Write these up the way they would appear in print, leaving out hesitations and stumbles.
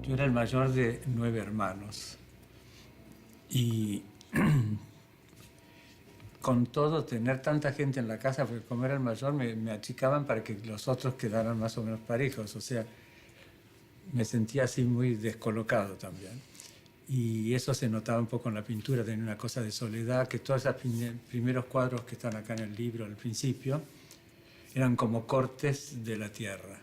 Yo era el mayor de 9 hermanos y con todo tener tanta gente en la casa, porque como era el mayor me achicaban para que los otros quedaran más o menos parejos, o sea, me sentía así muy descolocado también. Y eso se notaba un poco en la pintura, tenía una cosa de soledad, que todos esos primeros cuadros que están acá en el libro al principio eran como cortes de la tierra.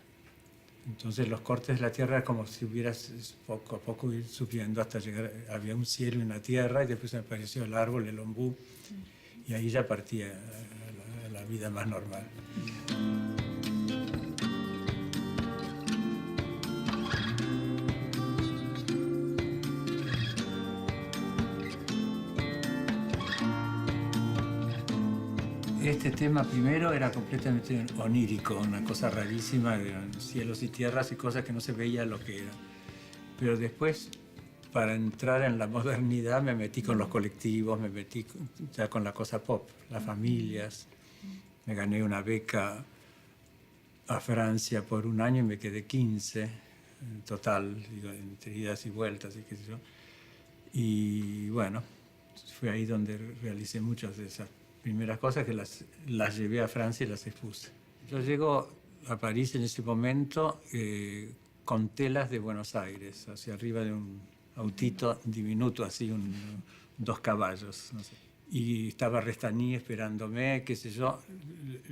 Entonces los cortes de la tierra era como si hubieras poco a poco ir subiendo hasta llegar, había un cielo y una tierra y después apareció el árbol, el ombú, y ahí ya partía la vida más normal. Este tema primero era completamente onírico, una cosa rarísima, eran cielos y tierras y cosas que no se veía lo que eran. Pero después, para entrar en la modernidad, me metí con los colectivos, me metí ya con la cosa pop, las familias. Me gané una beca a Francia por un año y me quedé 15 en total, digo, entre idas y vueltas y qué sé yo. Y bueno, fue ahí donde realicé muchas de esas primeras cosas que las llevé a Francia y las expuse. Yo llego a París en ese momento con telas de Buenos Aires, hacia arriba de un autito diminuto, así, 2 caballos, no sé. Y estaba Restany esperándome, qué sé yo.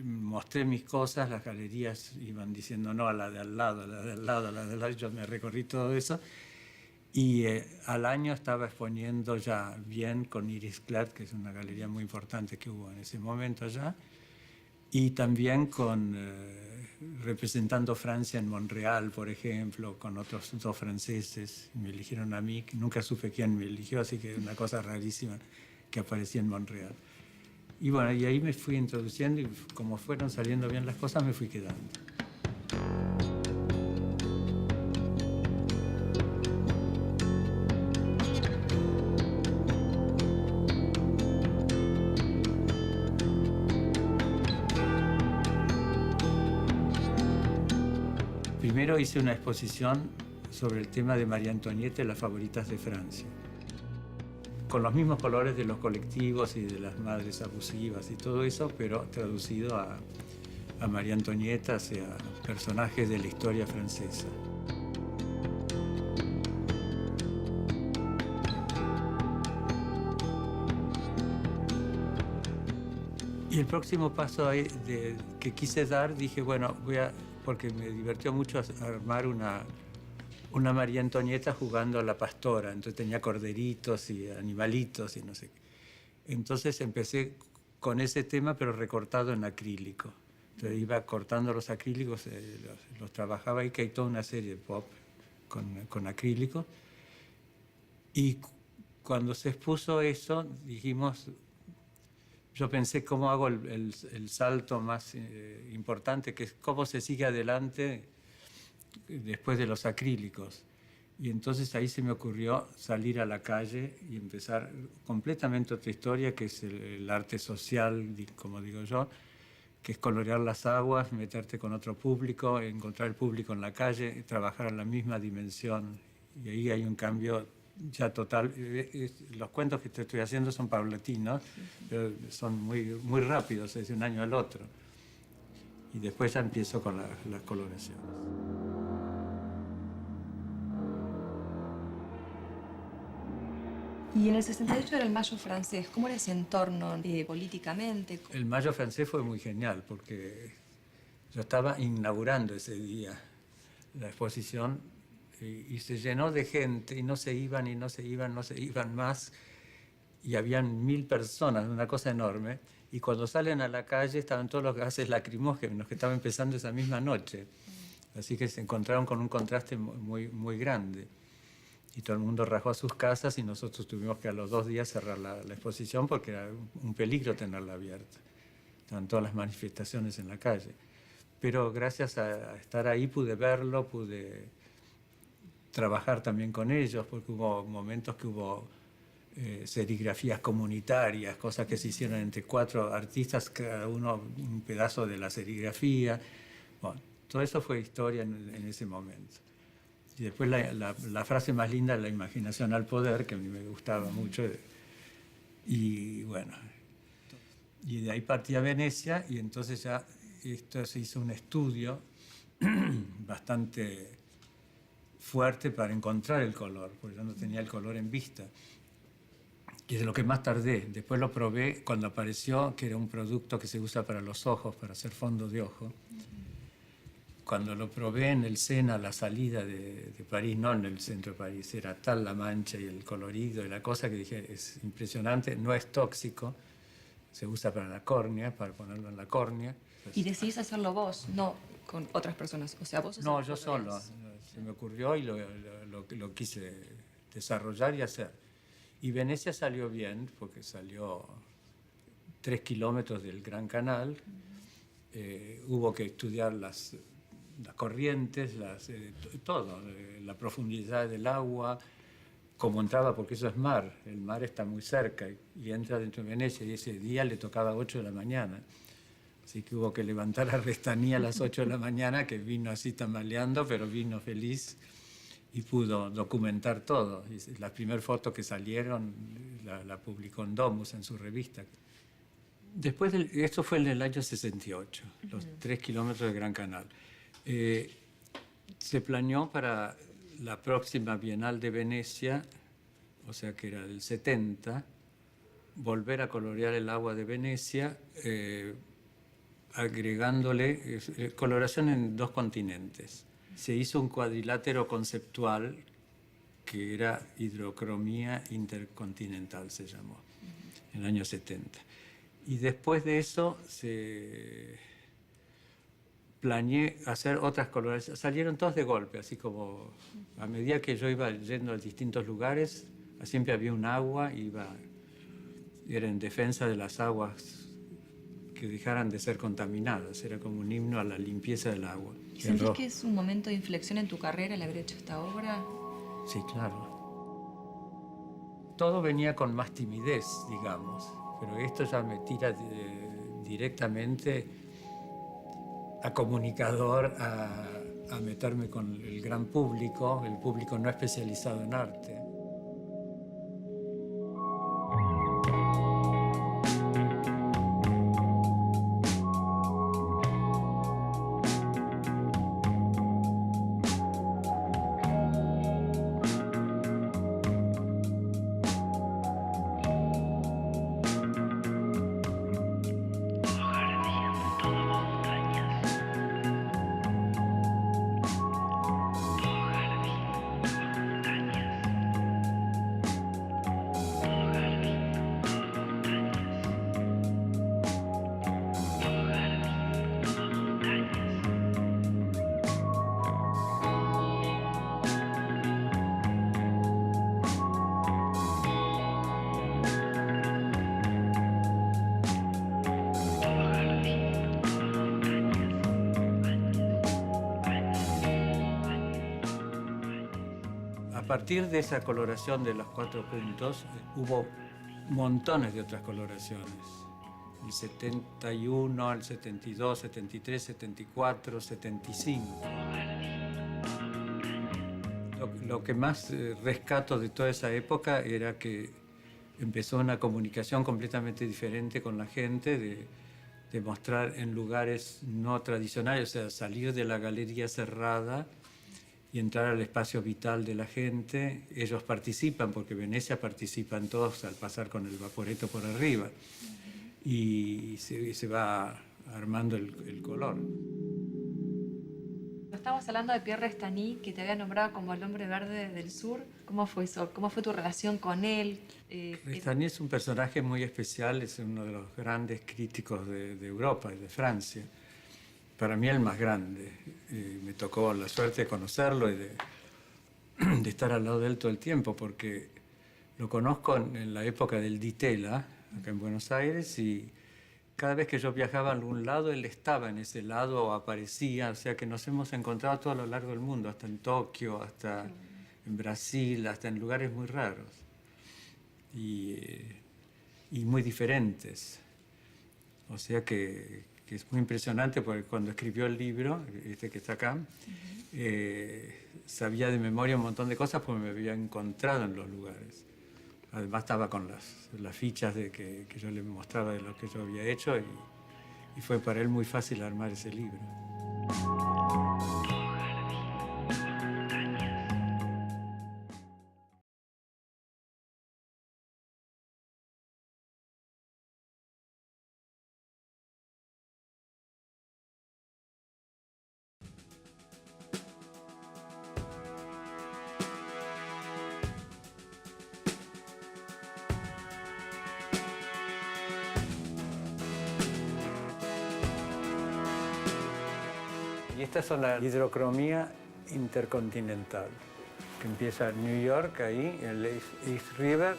Mostré mis cosas, las galerías iban diciendo no, a la de al lado, a la de al lado, a la de al lado. Yo me recorrí todo eso. Y al año estaba exponiendo ya bien con Iris Clat, que es una galería muy importante que hubo en ese momento allá, y también con representando Francia en Montreal, por ejemplo, con otros 2 franceses. Me eligieron a mí, que nunca supe quién me eligió, así que es una cosa rarísima que aparecía en Montreal. Y bueno, y ahí me fui introduciendo y como fueron saliendo bien las cosas, me fui quedando. Primero hice una exposición sobre el tema de María Antonieta y las favoritas de Francia, con los mismos colores de los colectivos y de las madres abusivas y todo eso, pero traducido a María Antonieta, hacia personajes de la historia francesa. Y el próximo paso que quise dar, dije, bueno, porque me divirtió mucho armar una María Antonieta jugando a la pastora, entonces tenía corderitos y animalitos y no sé qué. Entonces empecé con ese tema, pero recortado en acrílico. Entonces iba cortando los acrílicos, los trabajaba y que hay toda una serie de pop con acrílico. Y cuando se expuso eso, dijimos, yo pensé cómo hago el salto más importante, que es cómo se sigue adelante después de los acrílicos. Y entonces ahí se me ocurrió salir a la calle y empezar completamente otra historia, que es el arte social, como digo yo, que es colorear las aguas, meterte con otro público, encontrar el público en la calle, trabajar a la misma dimensión. Y ahí hay un cambio ya total. Los cuentos que te estoy haciendo son paulatinos, pero son muy rápidos, es de un año al otro. Y después ya empiezo con las coloraciones. Y en el 68 era el Mayo francés. ¿Cómo era ese entorno políticamente? El Mayo francés fue muy genial porque yo estaba inaugurando ese día la exposición y se llenó de gente y no se iban y no se iban, no se iban más. Y habían 1000 personas, una cosa enorme. Y cuando salen a la calle estaban todos los gases lacrimógenos que estaban empezando esa misma noche. Así que se encontraron con un contraste muy grande. Y todo el mundo rajó a sus casas y nosotros tuvimos que a los 2 días cerrar la exposición porque era un peligro tenerla abierta. Estaban todas las manifestaciones en la calle. Pero gracias a estar ahí pude verlo, pude trabajar también con ellos, porque hubo momentos que hubo serigrafías comunitarias, cosas que se hicieron entre 4 artistas, cada uno un pedazo de la serigrafía. Bueno, todo eso fue historia en ese momento. Y después la frase más linda, la imaginación al poder, que a mí me gustaba mucho. Y bueno, y de ahí partí a Venecia y entonces ya esto se hizo un estudio bastante fuerte para encontrar el color, porque yo no tenía el color en vista. Y es de lo que más tardé. Después lo probé cuando apareció, que era un producto que se usa para los ojos, para hacer fondo de ojo. Cuando lo probé en el Sena, a la salida de París, no en el centro de París, era tal la mancha y el colorido y la cosa que dije, es impresionante, no es tóxico, se usa para la córnea, para ponerlo en la córnea. Y decidís hacerlo vos, no con otras personas. O sea, vos... No, yo solo. Se me ocurrió y lo quise desarrollar y hacer. Y Venecia salió bien, porque salió 3 kilómetros del Gran Canal. Hubo que estudiar las corrientes, todo, la profundidad del agua, cómo entraba, porque eso es mar, el mar está muy cerca y entra dentro de Venecia y ese día le tocaba 8 de la mañana. Así que hubo que levantar a Restanía a las 8 de la mañana, que vino así tambaleando, pero vino feliz y pudo documentar todo. Y las primeras fotos que salieron la publicó en Domus, en su revista. Después, esto fue en el año 68, los 3 kilómetros de Gran Canal. Se planeó para la próxima Bienal de Venecia, o sea que era del 70, volver a colorear el agua de Venecia, agregándole coloración en 2 continentes. Se hizo un cuadrilátero conceptual que era hidrocromía intercontinental, se llamó, en el año 70. Y después de eso se planeé hacer otras coloraciones. Salieron todos de golpe, así como a medida que yo iba yendo a distintos lugares, siempre había un agua, era en defensa de las aguas que dejaran de ser contaminadas, era como un himno a la limpieza del agua. ¿Y sentís que es un momento de inflexión en tu carrera el haber hecho esta obra? Sí, claro. Todo venía con más timidez, digamos, pero esto ya me tira directamente a comunicador, a meterme con el gran público, el público no especializado en arte. A partir de esa coloración de los 4 puntos, hubo montones de otras coloraciones. El 71, el 72, 73, 74, 75. Lo que más rescato de toda esa época era que empezó una comunicación completamente diferente con la gente, de mostrar en lugares no tradicionales, o sea, salir de la galería cerrada y entrar al espacio vital de la gente. Ellos participan, porque Venecia participan todos al pasar con el vaporetto por arriba, y se va armando el color. Estamos hablando de Pierre Restany, que te había nombrado como el hombre verde del sur. ¿Cómo fue eso? ¿Cómo fue tu relación con él? Restany es un personaje muy especial, es uno de los grandes críticos de Europa y de Francia. Para mí el más grande. Me tocó la suerte de conocerlo y de estar al lado de él todo el tiempo, porque lo conozco en la época del Di Tella, acá en Buenos Aires, y cada vez que yo viajaba a algún lado, él estaba en ese lado o aparecía, o sea que nos hemos encontrado a todo lo largo del mundo, hasta en Tokio, hasta en Brasil, hasta en lugares muy raros y muy diferentes. O sea que es muy impresionante, porque cuando escribió el libro, este que está acá, sabía de memoria un montón de cosas porque me había encontrado en los lugares. Además estaba con las fichas que yo le mostraba de lo que yo había hecho, y fue para él muy fácil armar ese libro. Y estas son la hidrocromía intercontinental, que empieza en New York, ahí, el East River,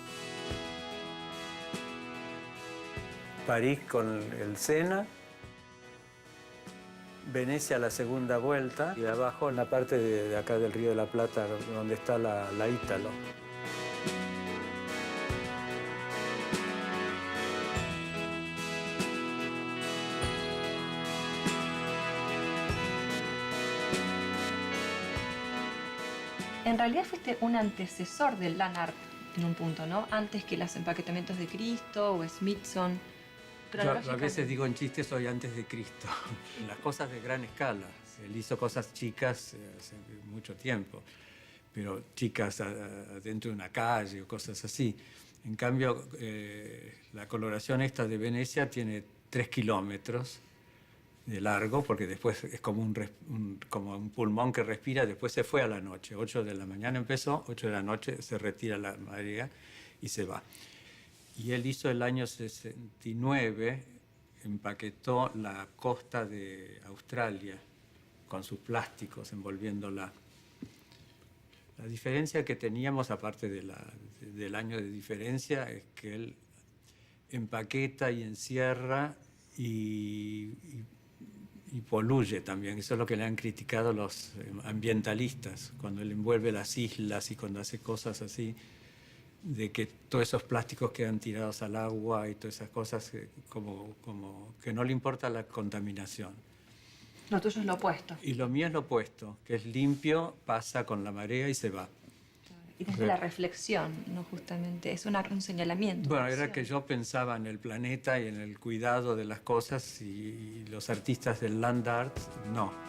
París con el Sena, Venecia la segunda vuelta, y abajo en la parte de acá del Río de la Plata, donde está la Ítalo. En realidad fuiste un antecesor del land art en un punto, ¿no? Antes que los empaquetamientos de Cristo o Smithson. Yo a veces digo en chiste, soy antes de Cristo. Las cosas de gran escala. Él hizo cosas chicas hace mucho tiempo, pero chicas dentro de una calle o cosas así. En cambio, la coloración esta de Venecia tiene 3 kilómetros de largo, porque después es como un pulmón que respira. Después se fue a la noche. 8 de la mañana empezó, 8 de la noche se retira la marea y se va. Y él hizo el año 69, empaquetó la costa de Australia, con sus plásticos envolviéndola. La diferencia que teníamos, aparte del año de diferencia, es que él empaqueta y encierra y poluye también. Eso es lo que le han criticado los ambientalistas, cuando él envuelve las islas y cuando hace cosas así, de que todos esos plásticos quedan tirados al agua y todas esas cosas, como que no le importa la contaminación. Lo tuyo es lo opuesto. Y lo mío es lo opuesto, que es limpio, pasa con la marea y se va. Y desde la reflexión, ¿no? Justamente, es un señalamiento. Bueno, era que yo pensaba en el planeta y en el cuidado de las cosas y los artistas del land art, no.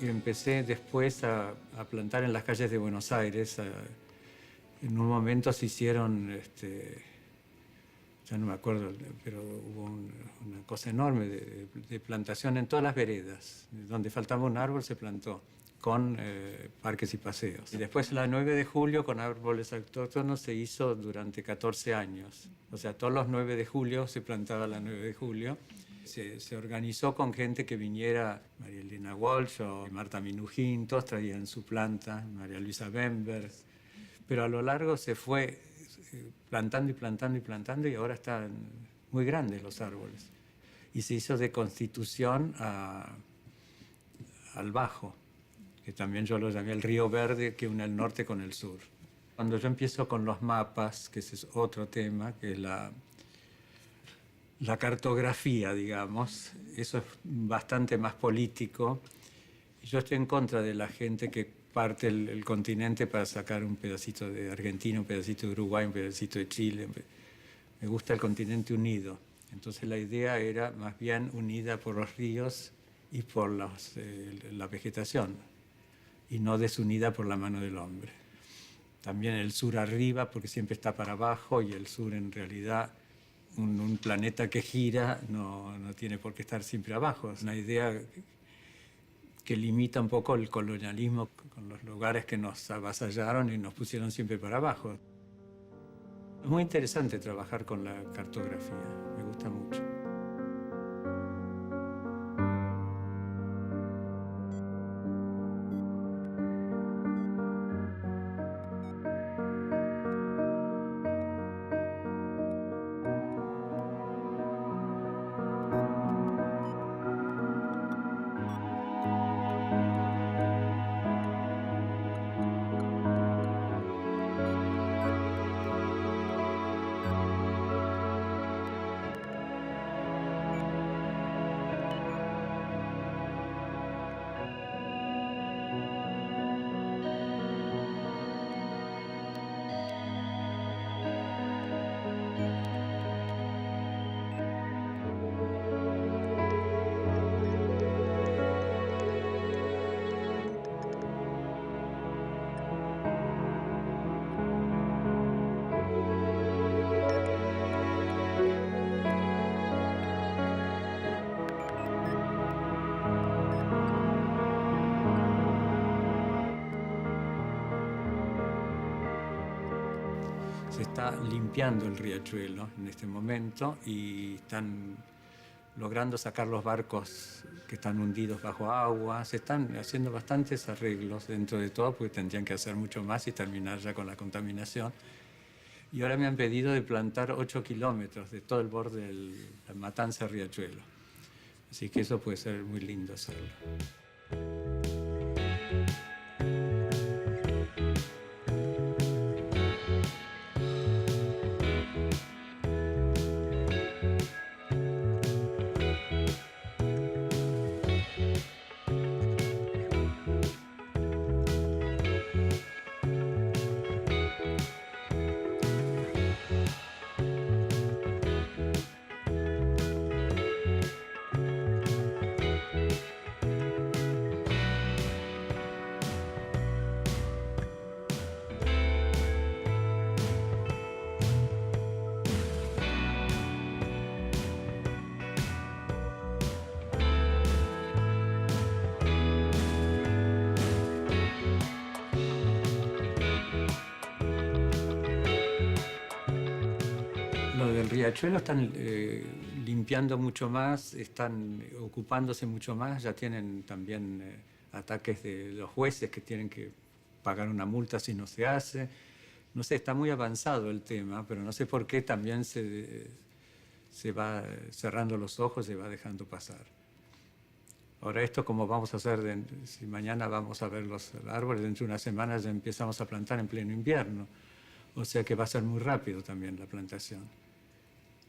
Y empecé después a plantar en las calles de Buenos Aires. En un momento se hicieron, ya no me acuerdo, pero hubo una cosa enorme de plantación en todas las veredas. Donde faltaba un árbol se plantó, con parques y paseos. Y después la 9 de julio con árboles autóctonos se hizo durante 14 años. O sea, todos los 9 de julio se plantaba la 9 de julio. Se organizó con gente que viniera, María Elena Walsh o Marta Minujín, todos traían su planta, María Luisa Bember, pero a lo largo se fue plantando y plantando y plantando y ahora están muy grandes los árboles. Y se hizo de Constitución al Bajo, que también yo lo llamé el Río Verde que une el norte con el sur. Cuando yo empiezo con los mapas, que ese es otro tema, que es la cartografía, digamos, eso es bastante más político. Yo estoy en contra de la gente que parte el continente para sacar un pedacito de Argentina, un pedacito de Uruguay, un pedacito de Chile. Me gusta el continente unido. Entonces la idea era más bien unida por los ríos y por la vegetación, y no desunida por la mano del hombre. También el sur arriba, porque siempre está para abajo, y el sur en realidad... Un planeta que gira no tiene por qué estar siempre abajo. Es una idea que limita un poco el colonialismo con los lugares que nos avasallaron y nos pusieron siempre para abajo. Es muy interesante trabajar con la cartografía, me gusta mucho. se está limpiando el riachuelo en este momento y están logrando sacar los barcos que están hundidos bajo agua. Se están haciendo bastantes arreglos dentro de todo, porque tendrían que hacer mucho más y terminar ya con la contaminación. Y ahora me han pedido de plantar 8 kilómetros de todo el borde de la Matanza Riachuelo. Así que eso puede ser muy lindo hacerlo. Lo del riachuelo están limpiando mucho más, están ocupándose mucho más, ya tienen también ataques de los jueces que tienen que pagar una multa si no se hace. No sé, está muy avanzado el tema, pero no sé por qué también se va cerrando los ojos, se va dejando pasar. Ahora esto, como vamos a hacer, si mañana vamos a ver los árboles, dentro de unas semanas ya empezamos a plantar en pleno invierno. O sea que va a ser muy rápido también la plantación.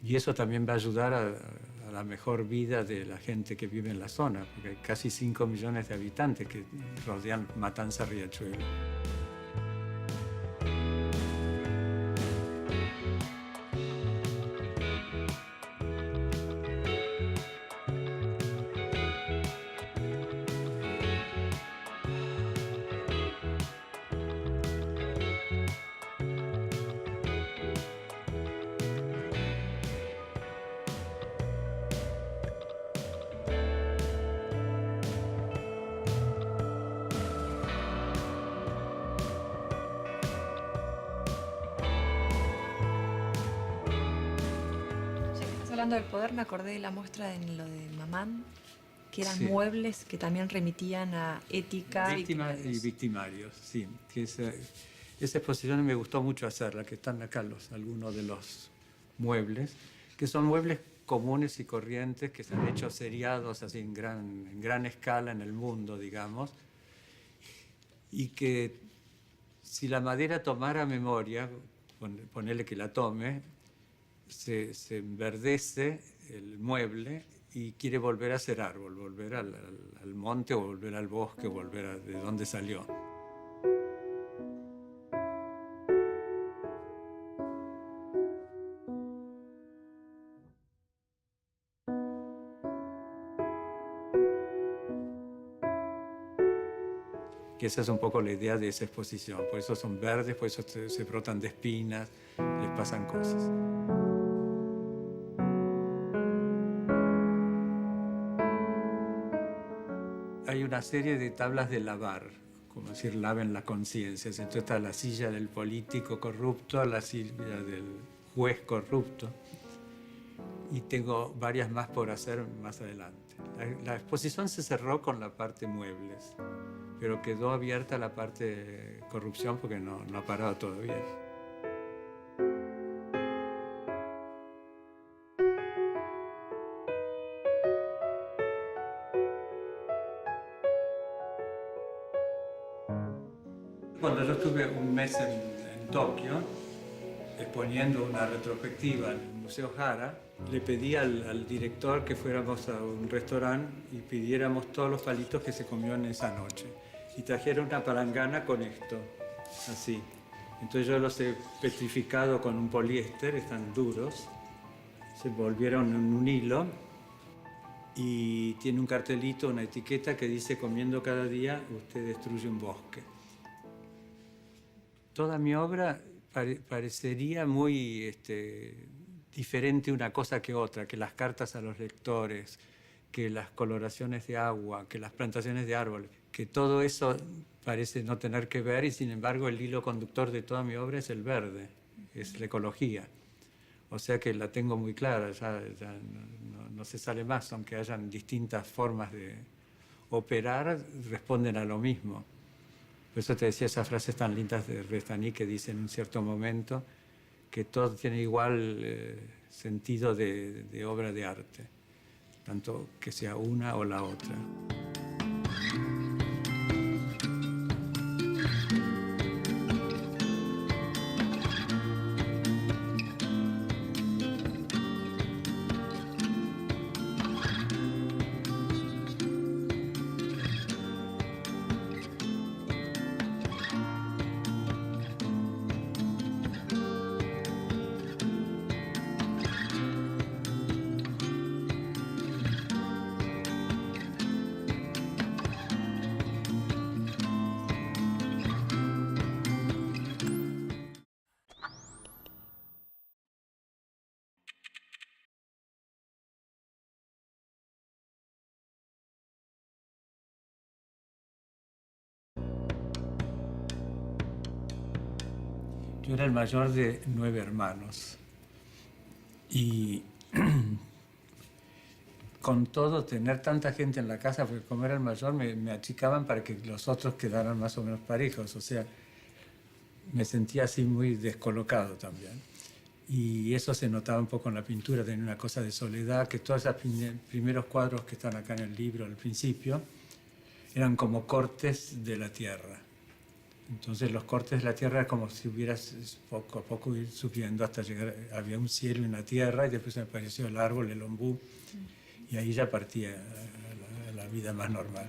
Y eso también va a ayudar a la mejor vida de la gente que vive en la zona, porque hay casi 5 millones de habitantes que rodean Matanza Riachuelo. Hablando del poder, me acordé de la muestra en lo de Mamán, que eran Sí. muebles que también remitían a ética. Víctimas y victimarios, sí. Que esa exposición me gustó mucho hacerla, que están acá algunos de los muebles, que son muebles comunes y corrientes que se han hecho seriados así en gran escala en el mundo, digamos, y que si la madera tomara memoria, ponerle que la tome, se enverdece el mueble y quiere volver a ser árbol, volver al monte o volver al bosque, volver de donde salió. Que esa es un poco la idea de esa exposición. Por eso son verdes, por eso se brotan de espinas, les pasan cosas. Hay una serie de tablas de lavar, como decir, laven la conciencia. Entonces está la silla del político corrupto, la silla del juez corrupto. Y tengo varias más por hacer más adelante. La exposición se cerró con la parte muebles, pero quedó abierta la parte corrupción porque no ha parado todavía. Cuando yo estuve un mes en Tokio, exponiendo una retrospectiva en el Museo Hara, le pedí al director que fuéramos a un restaurante y pidiéramos todos los palitos que se comió en esa noche. Y trajeron una palangana con esto, así. Entonces yo los he petrificado con un poliéster, están duros, se envolvieron en un hilo y tiene un cartelito, una etiqueta que dice: comiendo cada día usted destruye un bosque. Toda mi obra parecería muy diferente una cosa que otra, que las cartas a los lectores, que las coloraciones de agua, que las plantaciones de árboles, que todo eso parece no tener que ver y sin embargo el hilo conductor de toda mi obra es el verde. es la ecología. O sea que la tengo muy clara, ya no se sale más, aunque hayan distintas formas de operar, responden a lo mismo. Por eso te decía esas frases tan lindas de Restany que dice en un cierto momento que todo tiene igual sentido de obra de arte, tanto que sea una o la otra. Yo era el mayor de 9 hermanos y con todo tener tanta gente en la casa, porque como era el mayor me achicaban para que los otros quedaran más o menos parejos, o sea, me sentía así muy descolocado también. Y eso se notaba un poco en la pintura, tenía una cosa de soledad, que todos esos primeros cuadros que están acá en el libro al principio eran como cortes de la tierra. Entonces los cortes de la tierra era como si hubieras poco a poco ir subiendo hasta llegar, había un cielo y una tierra y después me apareció el árbol, el ombú, y ahí ya partía a la vida más normal.